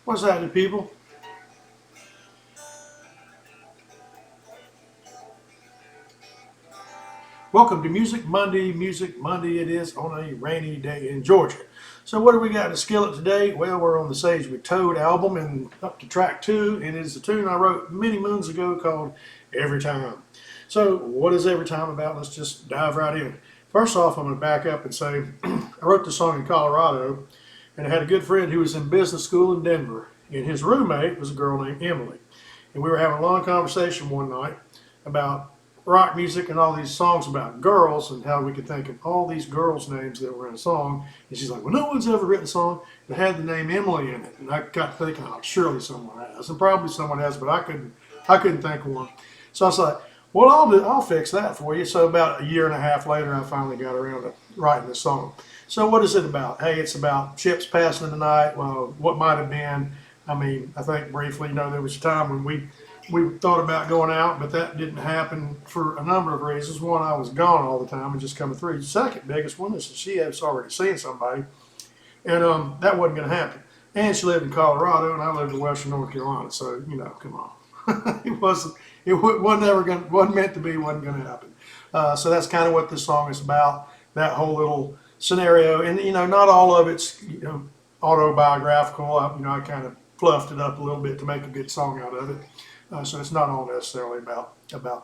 What's happening, people? Welcome to Music Monday. Music Monday it is on a rainy day in Georgia. So what do we got in the skillet today? Well, we're on the Sage with Toad album and up to track 2, and it's a tune I wrote many moons ago called Every Time. So what is Every Time about? Let's just dive right in. First off, I'm going to back up and say I wrote this song in Colorado, and I had a good friend who was in business school in Denver, and his roommate was a girl named Emily. And we were having a long conversation one night about rock music and all these songs about girls and how we could think of all these girls' names that were in a song. And she's like, well, no one's ever written a song that had the name Emily in it. And I got thinking, oh, surely someone has. And probably someone has, but I couldn't think of one. So I was like, well, I'll fix that for you. So about a year and a half later, I finally got around to writing this song. So what is it about? Hey, it's about ships passing in the night. Well, what might have been. I mean, I think briefly, there was a time when we thought about going out, but that didn't happen for a number of reasons. One, I was gone all the time and just coming through. The second biggest one is that she had already seen somebody, and that wasn't going to happen. And she lived in Colorado, and I lived in Western North Carolina. So come on, wasn't meant to be, wasn't going to happen. So that's kind of what this song is about. That whole little scenario, and not all of it's autobiographical. I kind of fluffed it up a little bit to make a good song out of it. So it's not all necessarily about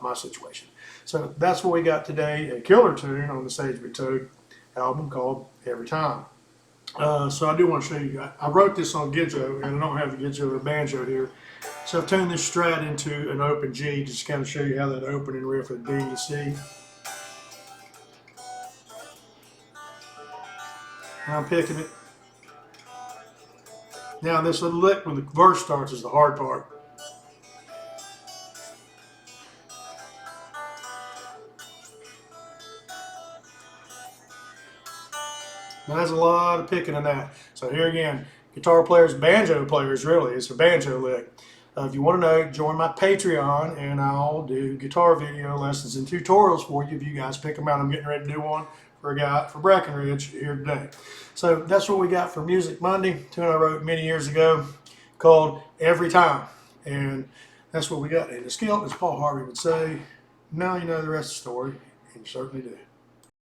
my situation. So that's what we got today, a killer tune on the Sage with Toad album called Every Time. So I do want to show you, I wrote this on Giddy, and I don't have the Giddy or banjo here. So I've turned this Strat into an open G, just to kind of show you how that opening riff would be, you see. And I'm picking it. Now this little lick when the verse starts is the hard part. Now there's a lot of picking in that. So here again, guitar players, banjo players really, it's a banjo lick. If you want to know, join my Patreon and I'll do guitar video lessons and tutorials for you if you guys pick them out. I'm getting ready to do one for a guy for Breckenridge here today. So that's what we got for Music Monday, tune I wrote many years ago called Every Time. And that's what we got in the skillet, as Paul Harvey would say. Now you know the rest of the story, and you certainly do.